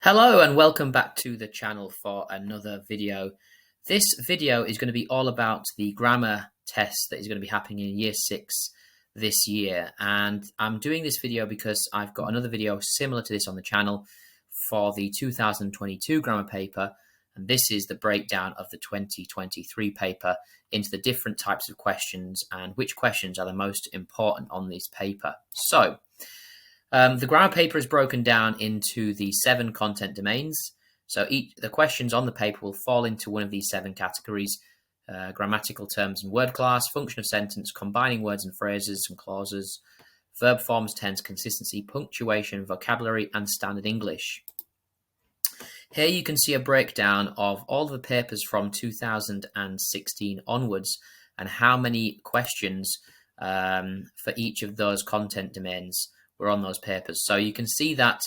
Hello and welcome back to the channel for another video. This video is going to be all about the grammar test that is going to be happening in year 6 this year, and I'm doing this video because I've got another video similar to this on the channel for the 2022 grammar paper, and this is the breakdown of the 2023 paper into the different types of questions and which questions are the most important on this paper. So the grammar paper is broken down into the 7 content domains. So the questions on the paper will fall into one of these 7 categories: grammatical terms and word class, function of sentence, combining words and phrases and clauses, verb forms, tense, consistency, punctuation, vocabulary, and standard English. Here you can see a breakdown of all the papers from 2016 onwards and how many questions for each of those content domains were on those papers. So you can see that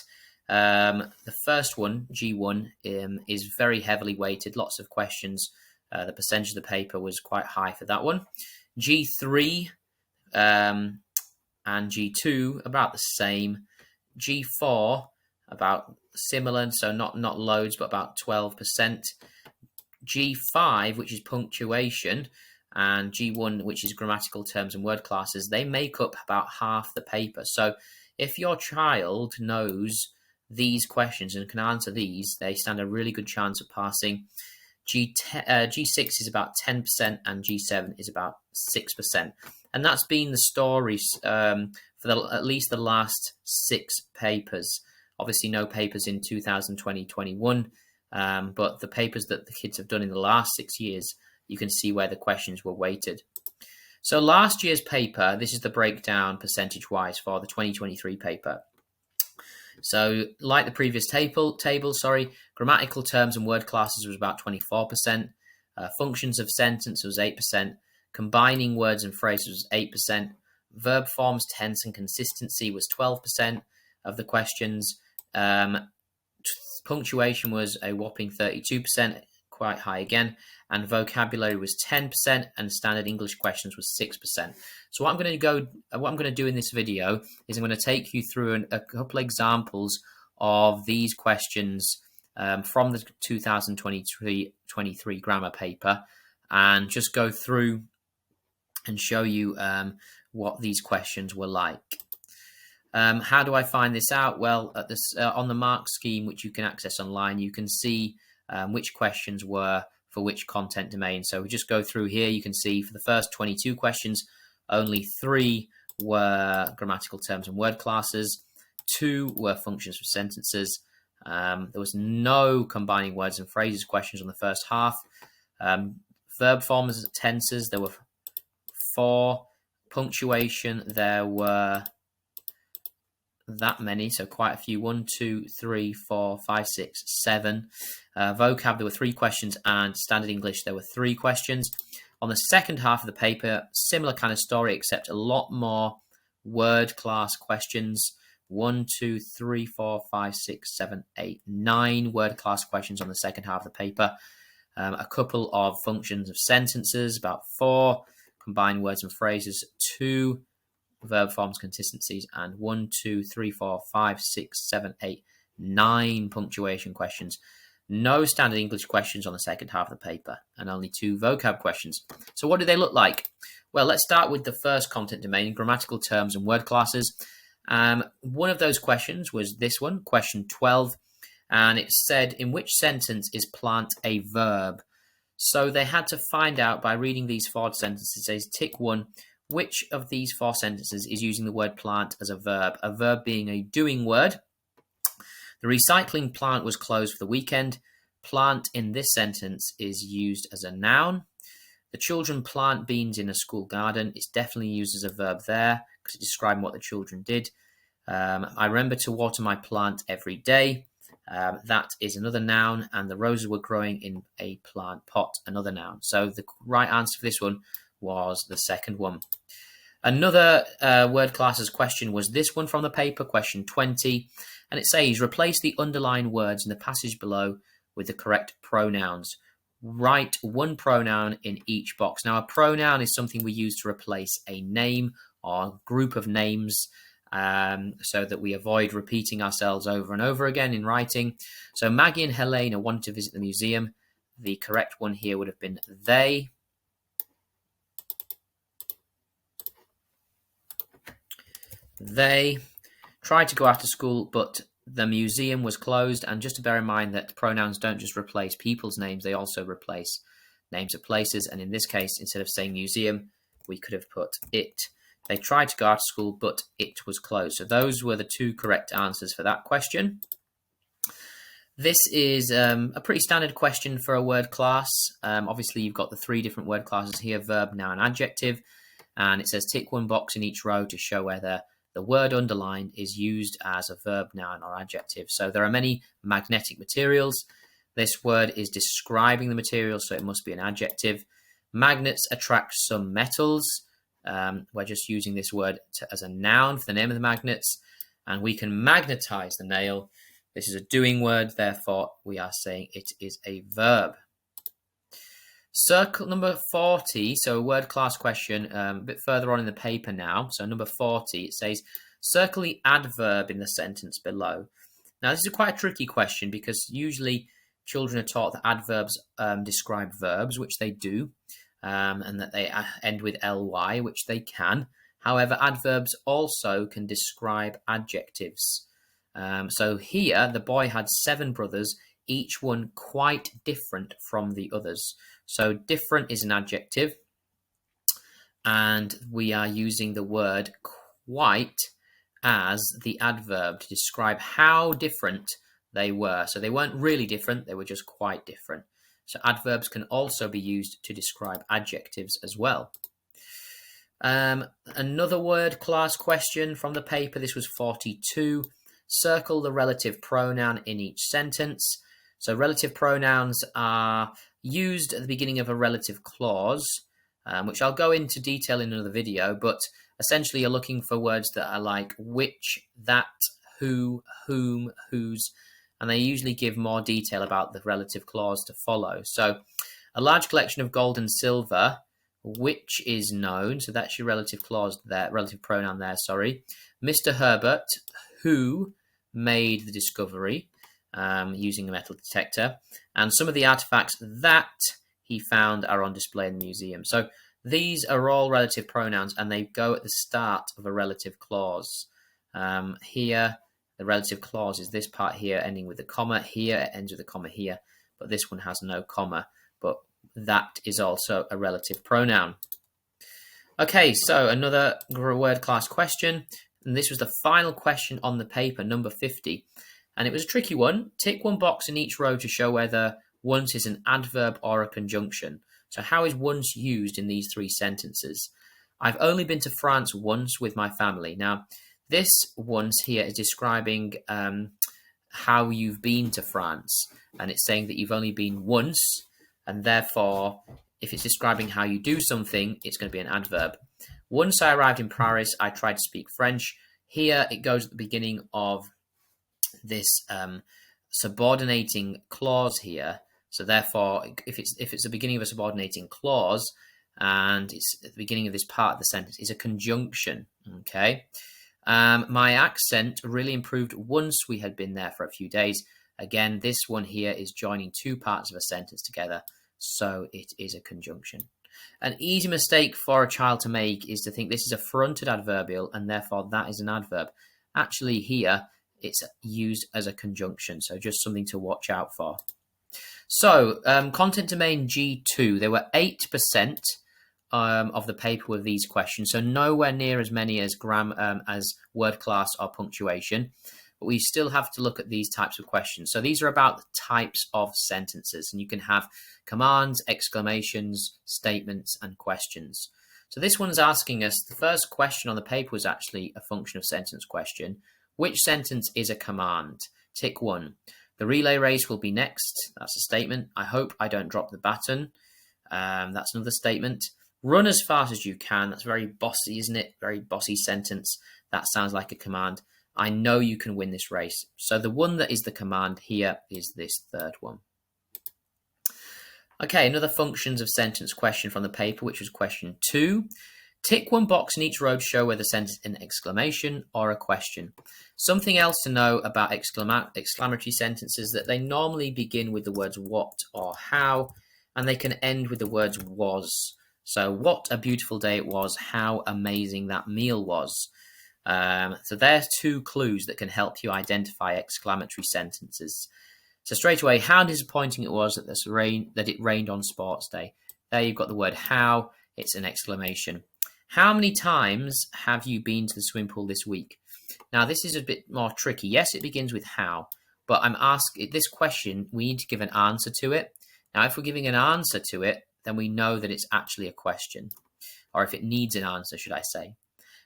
the first one, G1, is very heavily weighted, lots of questions. The percentage of the paper was quite high for that one. G3 and G2, about the same. G4, about similar, so not loads, but about 12%. G5, which is punctuation, and G1, which is grammatical terms and word classes, they make up about half the paper. So if your child knows these questions and can answer these, they stand a really good chance of passing. G6 is about 10% and G7 is about 6%. And that's been the story for at least the last 6 papers. Obviously no papers in 2020-21, but the papers that the kids have done in the last 6 years, you can see where the questions were weighted. So last year's paper, this is the breakdown percentage-wise for the 2023 paper. So like the previous table, grammatical terms and word classes was about 24%, functions of sentence was 8%, combining words and phrases was 8%, verb forms, tense, and consistency was 12% of the questions, punctuation was a whopping 32%, quite high again, and vocabulary was 10%, and standard English questions was 6%. So what I'm going to do in this video is I'm going to take you through a couple examples of these questions from the 2023 grammar paper, and just go through and show you what these questions were like. How do I find this out? Well, at this on the mark scheme, which you can access online, you can see which questions were for which content domain. So we just go through here. You can see for the first 22 questions, only 3 were grammatical terms and word classes, 2 were functions for sentences. There was no combining words and phrases questions on the first half. Verb forms, tenses, there were 4. Punctuation, there were that many, so quite a few. 1, 2, 3, 4, 5, 6, 7. Vocab, there were 3 questions, and standard English, there were 3 questions. On the second half of the paper, similar kind of story, except a lot more word class questions. 1, 2, 3, 4, 5, 6, 7, 8, 9 word class questions on the second half of the paper. A couple of functions of sentences, about 4. Combined words and phrases, 2. Verb forms, consistencies, and 1, 2, 3, 4, 5, 6, 7, 8, 9 punctuation questions. No standard English questions on the second half of the paper, and only 2 vocab questions. So what do they look like? Well, let's start with the first content domain, grammatical terms and word classes. One of those questions was this one, question 12, and it said, in which sentence is plant a verb? So they had to find out by reading these 4 sentences. It says tick 1, which of these 4 sentences is using the word plant as a verb being a doing word. The recycling plant was closed for the weekend. Plant in this sentence is used as a noun. The children plant beans in a school garden. It's definitely used as a verb there because it's describing what the children did. I remember to water my plant every day. That is another noun. And the roses were growing in a plant pot, another noun. So the right answer for this one was the second one. Another word classes question was this one from the paper, question 20, and it says, replace the underlined words in the passage below with the correct pronouns. Write 1 pronoun in each box. Now, a pronoun is something we use to replace a name or group of names, so that we avoid repeating ourselves over and over again in writing. So Maggie and Helena wanted to visit the museum. The correct one here would have been they. They tried to go after school, but the museum was closed. And just to bear in mind that pronouns don't just replace people's names, they also replace names of places. And in this case, instead of saying museum, we could have put it. They tried to go after school, but it was closed. So those were the two correct answers for that question. This is a pretty standard question for a word class. Obviously, you've got the three different word classes here, verb, noun, adjective. And it says tick one box in each row to show whether the word underlined is used as a verb, noun, or adjective. So there are many magnetic materials. This word is describing the material, so it must be an adjective. Magnets attract some metals. We're just using this word as a noun for the name of the magnets. And we can magnetize the nail. This is a doing word, therefore we are saying it is a verb. Circle number 40, so a word class question, a bit further on in the paper now. So number 40, it says, circle the adverb in the sentence below. Now this is quite a tricky question because usually children are taught that adverbs describe verbs, which they do, and that they end with ly, which they can. However, adverbs also can describe adjectives. So here, the boy had 7 brothers, each one quite different from the others. So different is an adjective, and we are using the word quite as the adverb to describe how different they were. So they weren't really different, they were just quite different. So adverbs can also be used to describe adjectives as well. Another word class question from the paper, this was 42. Circle the relative pronoun in each sentence. So relative pronouns are used at the beginning of a relative clause, which I'll go into detail in another video, but essentially you're looking for words that are like which, that, who, whom, whose, and they usually give more detail about the relative clause to follow. So a large collection of gold and silver, which is known, so that's your relative clause there, relative pronoun there, sorry. Mr. Herbert, who made the discovery using a metal detector, and some of the artifacts that he found are on display in the museum. So these are all relative pronouns and they go at the start of a relative clause. Here, the relative clause is this part here ending with a comma. Here it ends with a comma here, but this one has no comma, but that is also a relative pronoun. Okay, so another word class question. And this was the final question on the paper, number 50. And it was a tricky one. Tick one box in each row to show whether once is an adverb or a conjunction. So how is once used in these 3 sentences? I've only been to France once with my family. Now, this once here is describing how you've been to France. And it's saying that you've only been once. And therefore, if it's describing how you do something, it's going to be an adverb. Once I arrived in Paris, I tried to speak French. Here it goes at the beginning of this subordinating clause here. So therefore, if it's the beginning of a subordinating clause and it's at the beginning of this part of the sentence, it's a conjunction. Okay. My accent really improved once we had been there for a few days. Again, this one here is joining 2 parts of a sentence together, so it is a conjunction. An easy mistake for a child to make is to think this is a fronted adverbial and therefore that is an adverb. Actually here it's used as a conjunction, so just something to watch out for. So content domain G2, there were 8% of the paper with these questions, so nowhere near as many as as word class or punctuation. But we still have to look at these types of questions. So these are about the types of sentences, and you can have commands, exclamations, statements, and questions. So this one's asking us, the first question on the paper was actually a function of sentence question. Which sentence is a command? Tick 1. The relay race will be next. That's a statement. I hope I don't drop the baton. That's another statement. Run as fast as you can. That's very bossy, isn't it? Very bossy sentence. That sounds like a command. I know you can win this race. So the one that is the command here is this third one. Okay, another functions of sentence question from the paper, which was question 2. Tick one box in each row to show whether the sentence is an exclamation or a question. Something else to know about exclamatory sentences that they normally begin with the words what or how, and they can end with the words was. So what a beautiful day it was, how amazing that meal was. So there's two clues that can help you identify exclamatory sentences. So straight away, how disappointing it was that it rained on sports day. There you've got the word how, it's an exclamation. How many times have you been to the swimming pool this week? Now, this is a bit more tricky. Yes, it begins with how, but I'm asking this question, we need to give an answer to it. Now, if we're giving an answer to it, then we know that it's actually a question, or if it needs an answer, should I say.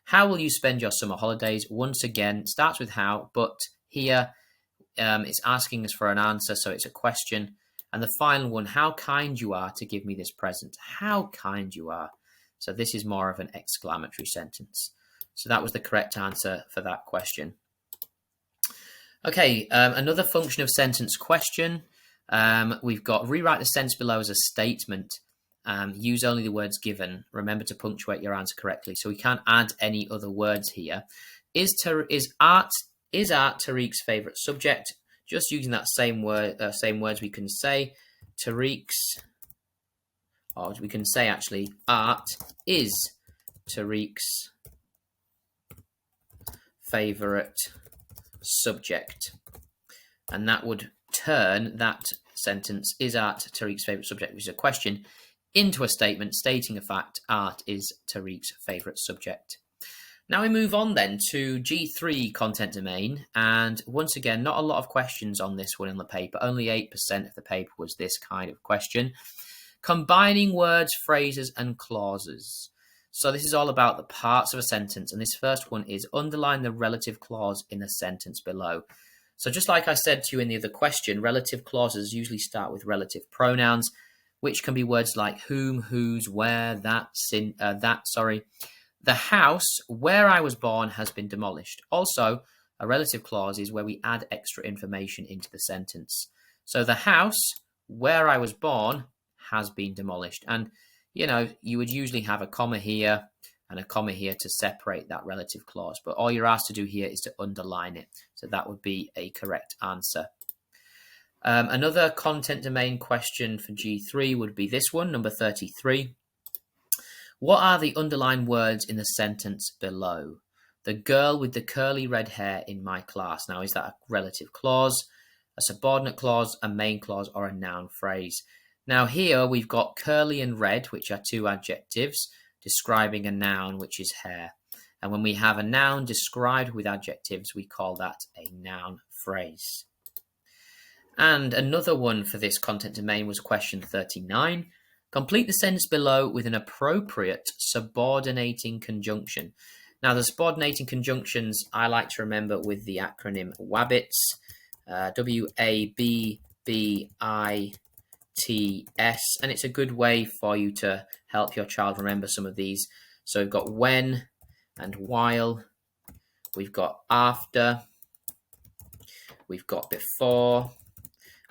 How will you spend your summer holidays? Once again, starts with how, but here it's asking us for an answer, so it's a question. And the final one, how kind you are to give me this present. How kind you are. So this is more of an exclamatory sentence. So that was the correct answer for that question. Okay, another function of sentence question. We've got rewrite the sentence below as a statement. Use only the words given. Remember to punctuate your answer correctly. So we can't add any other words here. Is art Tariq's favourite subject? Just using that same words, we can say Tariq's. Or we can say actually, art is Tariq's favourite subject. And that would turn that sentence, is art Tariq's favourite subject, which is a question, into a statement stating a fact, art is Tariq's favourite subject. Now we move on then to G3 content domain. And once again, not a lot of questions on this one in the paper. Only 8% of the paper was this kind of question. Combining words, phrases, and clauses. So this is all about the parts of a sentence. And this first one is underline the relative clause in the sentence below. So just like I said to you in the other question, relative clauses usually start with relative pronouns, which can be words like whom, whose, where, that. The house where I was born has been demolished. Also, a relative clause is where we add extra information into the sentence. So the house where I was born has been demolished. And, you know, you would usually have a comma here and a comma here to separate that relative clause. But all you're asked to do here is to underline it. So that would be a correct answer. Another content domain question for G3 would be this one, number 33. What are the underlined words in the sentence below? The girl with the curly red hair in my class. Now, is that a relative clause, a subordinate clause, a main clause, or a noun phrase? Now here we've got curly and red, which are two adjectives describing a noun, which is hair. And when we have a noun described with adjectives, we call that a noun phrase. And another one for this content domain was question 39. Complete the sentence below with an appropriate subordinating conjunction. Now the subordinating conjunctions I like to remember with the acronym WABITS, WABBITS, and it's a good way for you to help your child remember some of these. So we've got when and while, we've got after, we've got before,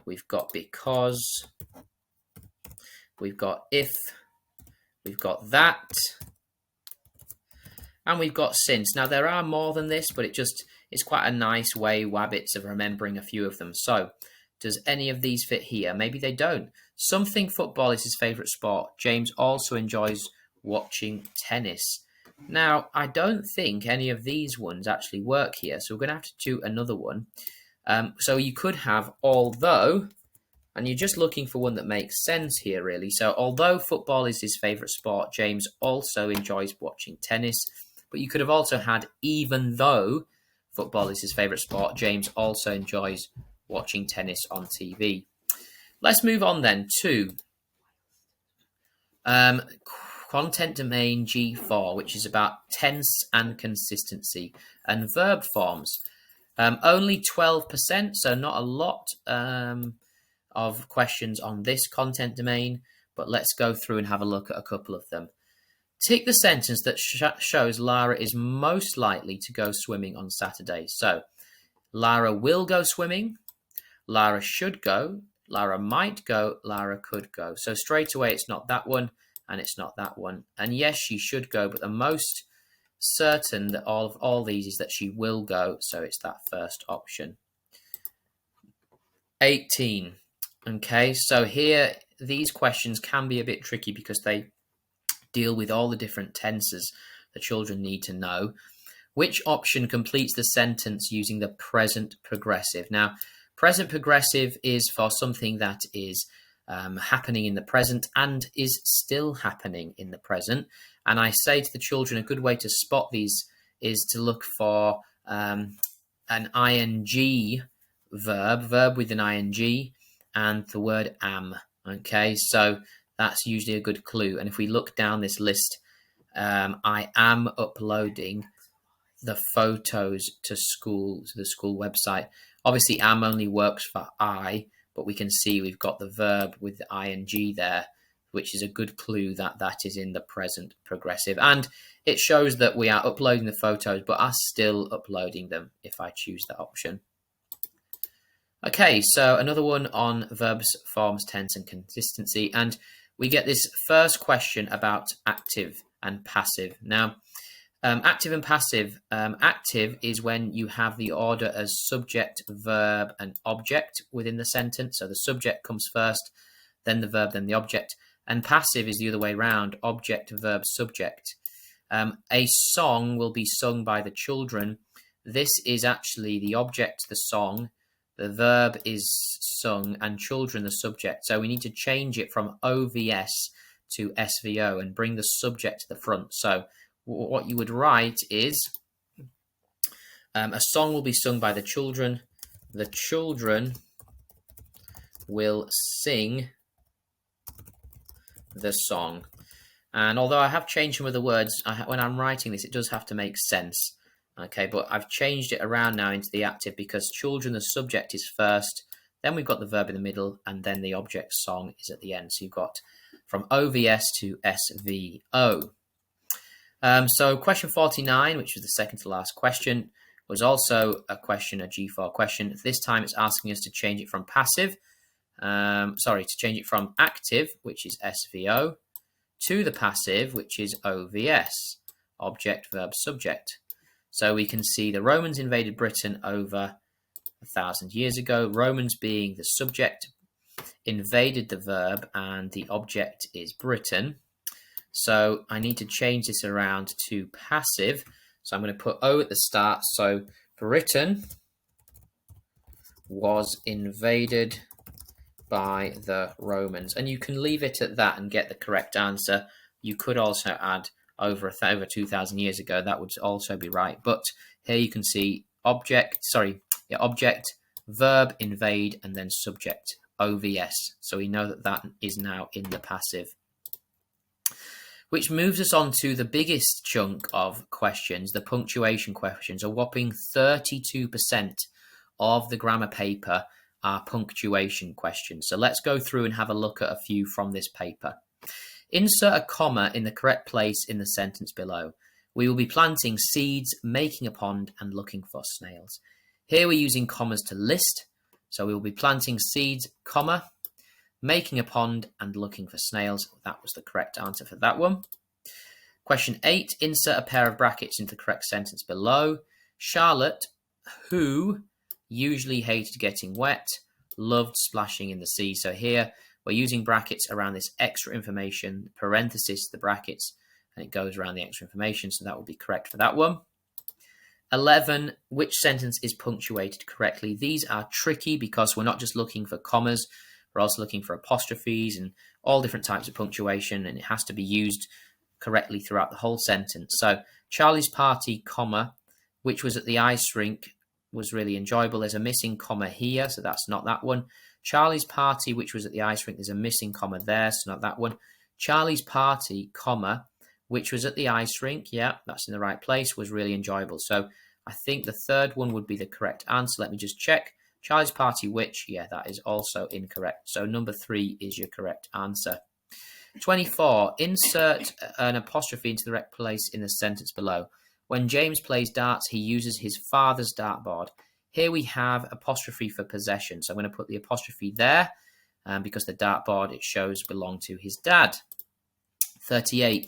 we've got because, we've got if, we've got that, and we've got since. Now there are more than this, but it's quite a nice way, WABITS, of remembering a few of them. So does any of these fit here? Maybe they don't. Some think football is his favourite sport. James also enjoys watching tennis. Now, I don't think any of these ones actually work here, so we're going to have to do another one. So you could have although, and you're just looking for one that makes sense here, really. So although football is his favourite sport, James also enjoys watching tennis. But you could have also had even though football is his favourite sport, James also enjoys watching tennis on TV. Let's move on then to content domain G4, which is about tense and consistency and verb forms. Only 12%, so not a lot of questions on this content domain, but let's go through and have a look at a couple of them. Tick the sentence that shows Lara is most likely to go swimming on Saturday. So, Lara will go swimming, Lara should go, Lara might go, Lara could go. So straight away it's not that one, and it's not that one. And yes, she should go, but the most certain that of all these is that she will go, so it's that first option. 18. Okay, so here these questions can be a bit tricky because they deal with all the different tenses the children need to know. Which option completes the sentence using the present progressive? Now, present progressive is for something that is happening in the present and is still happening in the present. And I say to the children, a good way to spot these is to look for an ing verb with an ing and the word am. Okay, so that's usually a good clue. And if we look down this list, I am uploading the photos to the school website. Obviously, am only works for I, but we can see we've got the verb with the ing there, which is a good clue that that is in the present progressive. And it shows that we are uploading the photos, but are still uploading them if I choose that option. Okay, so another one on verbs, forms, tense, and consistency. And we get this first question about active and passive. Now, active and passive. Active is when you have the order as subject, verb, and object within the sentence. So the subject comes first, then the verb, then the object. And passive is the other way around, object, verb, subject. A song will be sung by the children. This is actually the object, the song. The verb is sung, and children the subject. So we need to change it from OVS to SVO and bring the subject to the front. So what you would write is a song will be sung by the children. The children will sing the song. And although I have changed some of the words, when I'm writing this, it does have to make sense. Okay, but I've changed it around now into the active because children, the subject is first, then we've got the verb in the middle, and then the object song is at the end. So you've got from OVS to SVO. So question 49, which was the second to last question, was also a question, a G4 question. This time it's asking us to change it from passive, to change it from active, which is SVO, to the passive, which is OVS, object, verb, subject. So we can see the Romans invaded Britain over 1,000 years ago. Romans being the subject, invaded the verb, and the object is Britain. So I need to change this around to passive. So I'm going to put O at the start. So Britain was invaded by the Romans. And you can leave it at that and get the correct answer. You could also add over 2,000 years ago. That would also be right. But here you can see object, verb, invade, and then subject, OVS. So we know that that is now in the passive. Which moves us on to the biggest chunk of questions, the punctuation questions. A whopping 32% of the grammar paper are punctuation questions. So let's go through and have a look at a few from this paper. Insert a comma in the correct place in the sentence below. We will be planting seeds, making a pond, and looking for snails. Here we're using commas to list. So we will be planting seeds, comma, making a pond, and looking for snails. That was the correct answer for that one. Question 8, insert a pair of brackets into the correct sentence below. Charlotte, who usually hated getting wet, loved splashing in the sea. So here we're using brackets around this extra information, parenthesis, the brackets, and it goes around the extra information. So that will be correct for that one. 11, which sentence is punctuated correctly? These are tricky because we're not just looking for commas, we're also looking for apostrophes and all different types of punctuation, and it has to be used correctly throughout the whole sentence. So Charlie's party, comma, which was at the ice rink, was really enjoyable. There's a missing comma here, so that's not that one. Charlie's party, which was at the ice rink, there's a missing comma there, so not that one. Charlie's party, comma, which was at the ice rink, yeah, that's in the right place, was really enjoyable. So I think the third one would be the correct answer. Let me just check. Charlie's party, which, yeah, that is also incorrect. So number 3 is your correct answer. 24, insert an apostrophe into the correct place in the sentence below. When James plays darts, he uses his father's dartboard. Here we have apostrophe for possession. So I'm going to put the apostrophe there because the dartboard, it shows, belonged to his dad. 38.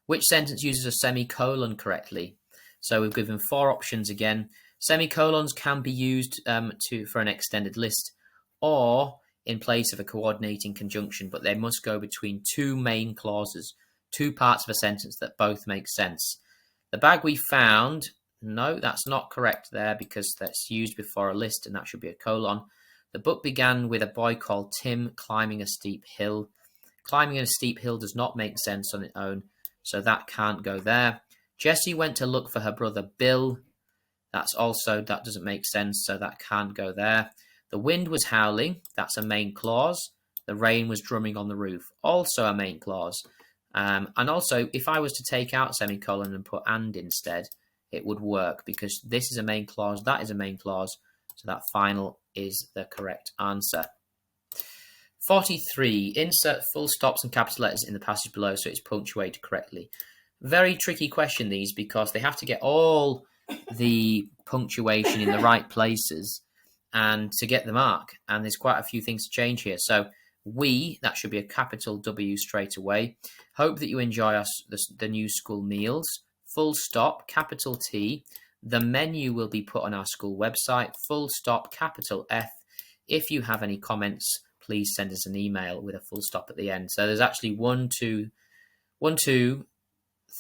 Which sentence uses a semicolon correctly? So we've given 4 options again. Semicolons can be used for an extended list or in place of a coordinating conjunction, but they must go between 2 main clauses, 2 parts of a sentence that both make sense. The bag we found, no, that's not correct there because that's used before a list and that should be a colon. The book began with a boy called Tim climbing a steep hill. Climbing a steep hill does not make sense on its own, so that can't go there. Jessie went to look for her brother Bill. That doesn't make sense, so that can't go there. The wind was howling. That's a main clause. The rain was drumming on the roof. Also a main clause. And also, if I was to take out semicolon and put and instead, it would work because this is a main clause, that is a main clause. So that final is the correct answer. 43. Insert full stops and capital letters in the passage below so it's punctuated correctly. Very tricky question, these, because they have to get all the punctuation in the right places and to get the mark. And there's quite a few things to change here. So that should be a capital W straight away. Hope that you enjoy the new school meals. Full stop, capital T. The menu will be put on our school website. Full stop, capital F. If you have any comments, please send us an email with a full stop at the end. So there's actually 1, 2,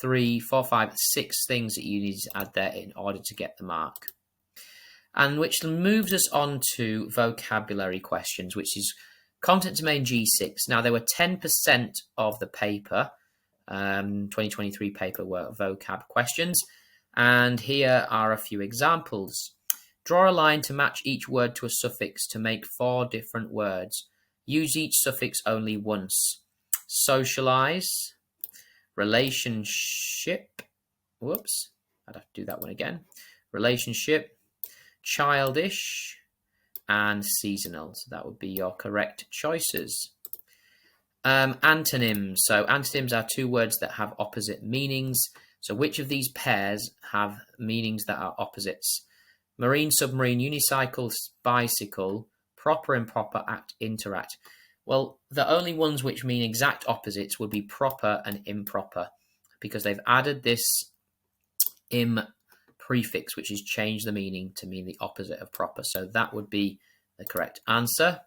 3, 4, 5, 6 things that you need to add there in order to get the mark. And which moves us on to vocabulary questions, which is content domain G6. Now, there were 10% of the paper, 2023 paper, were vocab questions. And here are a few examples. Draw a line to match each word to a suffix to make 4 different words. Use each suffix only once. Socialize. Relationship. Whoops. I'd have to do that one again. Relationship. Childish. And seasonal. So that would be your correct choices. Antonyms. So antonyms are 2 words that have opposite meanings. So which of these pairs have meanings that are opposites? Marine, submarine, unicycle, bicycle, proper, improper, act, interact. Well, the only ones which mean exact opposites would be proper and improper because they've added this im prefix, which has changed the meaning to mean the opposite of proper. So that would be the correct answer.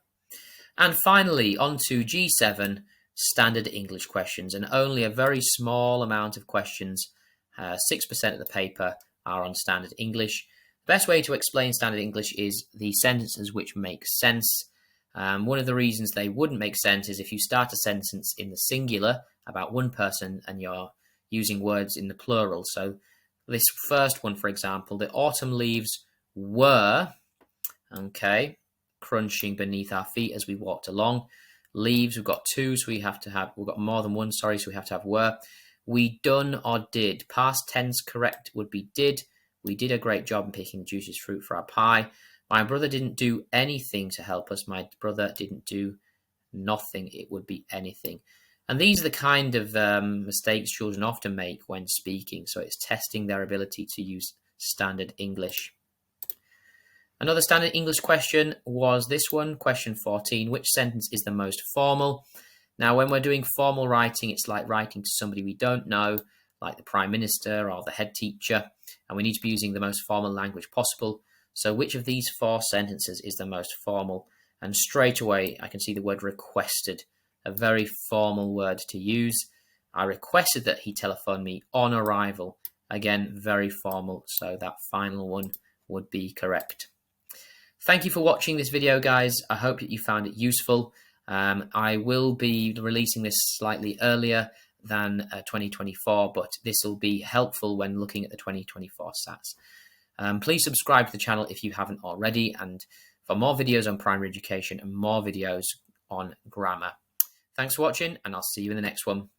And finally, on to G7, standard English questions. And only a very small amount of questions, 6% of the paper, are on standard English. The best way to explain standard English is the sentences which make sense. One of the reasons they wouldn't make sense is if you start a sentence in the singular about one person and you're using words in the plural. So this first one, for example, the autumn leaves were, crunching beneath our feet as we walked along. Leaves, we've got 2, so we've got more than 1, so we have to have were. We done or did. Past tense correct would be did. We did a great job in picking the juiciest fruit for our pie. My brother didn't do anything to help us. My brother didn't do nothing. It would be anything. And these are the kind of mistakes children often make when speaking. So it's testing their ability to use standard English. Another standard English question was this one, question 14. Which sentence is the most formal? Now, when we're doing formal writing, it's like writing to somebody we don't know, like the Prime Minister or the head teacher, and we need to be using the most formal language possible. So which of these 4 sentences is the most formal? And straight away, I can see the word requested, a very formal word to use. I requested that he telephone me on arrival. Again, very formal, so that final one would be correct. Thank you for watching this video, guys. I hope that you found it useful. I will be releasing this slightly earlier than 2024, but this will be helpful when looking at the 2024 SATs. Please subscribe to the channel if you haven't already, and for more videos on primary education and more videos on grammar. Thanks for watching, and I'll see you in the next one.